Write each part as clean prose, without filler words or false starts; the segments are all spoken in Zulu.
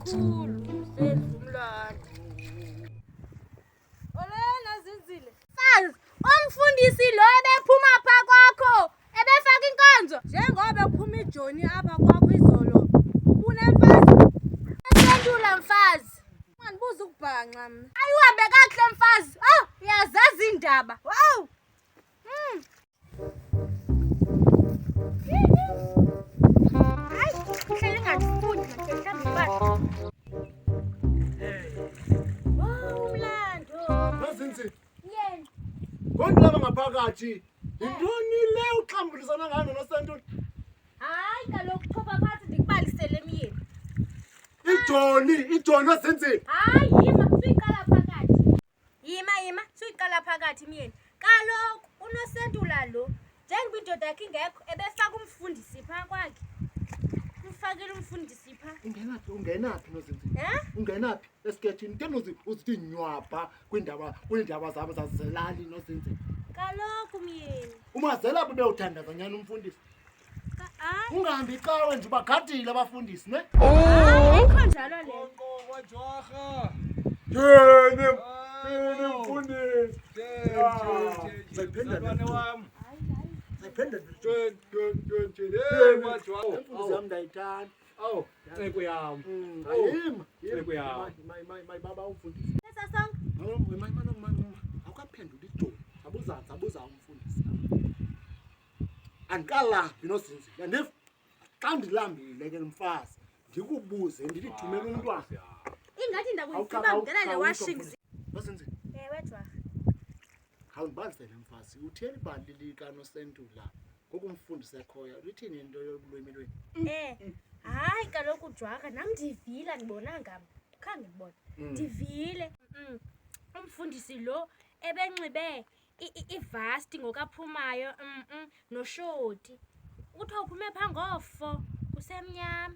kakhulu sedlulana. Olena zinzile. Sazi, umfundisi lo ebephuma pha kwakho, ebefaka inkonzo. Njengoba ephuma iJoni apha kwakho izolo. Unemfazi. Esendula mfazi. Mangibuza ukubhanqa mina. Ayihambe kahle mfazi. Oh, uyazazi indaba. Wow. Hayi, uhleli ngadifundi manje mhlawumbe. Mazinzi. Yena. Konke laba ngaphakathi. Intoni le uxambulisana ngalo noSentuli? Hayi kaloku thoba phansi ndikubalisele myeni. iJoni wazinzile. Hayi yima suyiqala phakathi. Yima suyiqala phakathi myeni. Kaloku unoSentula lo njengoba indoda yakhe ingekho ebefaka umfundisi pha kwakhe. Ufakile umfundisi pha. Ungenaphi nozinzile? Ungenaphi esikethini? Ke uzithi nywapha kwindaba zabo zazelali nozinzile. Kaloku myeni. Umazela bube uthandaza nyani umfundisi. Ungahambi icawe nje ubagadile abafundisi ne? Ayikho njalo le. Wajwarha. Yena mfundisi. Ziphendane wami. Zaphenda Wajwarha. imfundo yami ndayithanda. Awu, nceko yami. Yima. My baba umfundisi. Sasonke. Awukaphendula iJoni. Abuza umfundisi. Andikalambi nozinzile. Ndiva xa ndilambile ke mfazi ndikubuze ndilithumela umntwana. Ingathi ndakuyisiba mdala le washing. Nozinzile. Ewe Jwarha. Khawundibalisele mfazi. Utheni ibali lika noSentula ngokumfundisa ekhoya. Lithini into yobulwimi lweni? Hayi kaloku Jwarha nam ndivile ndibona ngam. Khange ngibone. Ndivile. Umfundisi lo ebenxibe ivasti ngokaphumayo noshoti. Uthi uphume pha ngofo usemnyama.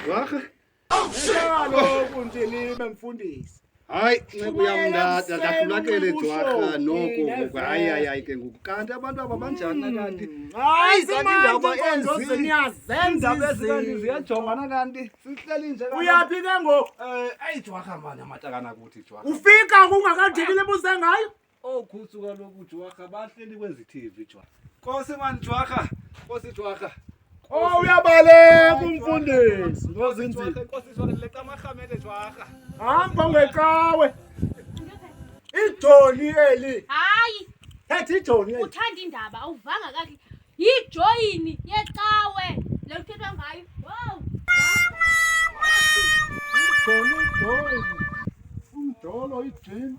Jwarha. Kaloku nje nibe mfundisi. Hayi, nceko yami ndahlulakele Jwarha noko. Hayi ke ngoku. Kanti abantu aba banjani kanti? Hayi kanti indaba enzi niyazenza Indaba ezikanti ziyajongana kanti sihleli nje. Uyaphi ke ngoku? Ayi Jwarha manje amatakana kuthi Jwarha. Ufika kungakadikile buze ngayo? Okhusu kaloku Jwarha bahleli kwenzi TV Jwarha. Nkosi mani Jwarha. Nkosi Jwarha. Oh uyabaleka umfundisi nozinzile. Nkosi Jwarha leqa amahamele Jwarha. Hamba ngecawe. iJoni eli. Hayi, Thatha iJoni eli. uthanda indaba awuvanga kahle. Yijoyini yecawe. Le uthethwa ngayo. Wow. Umdolo ijini.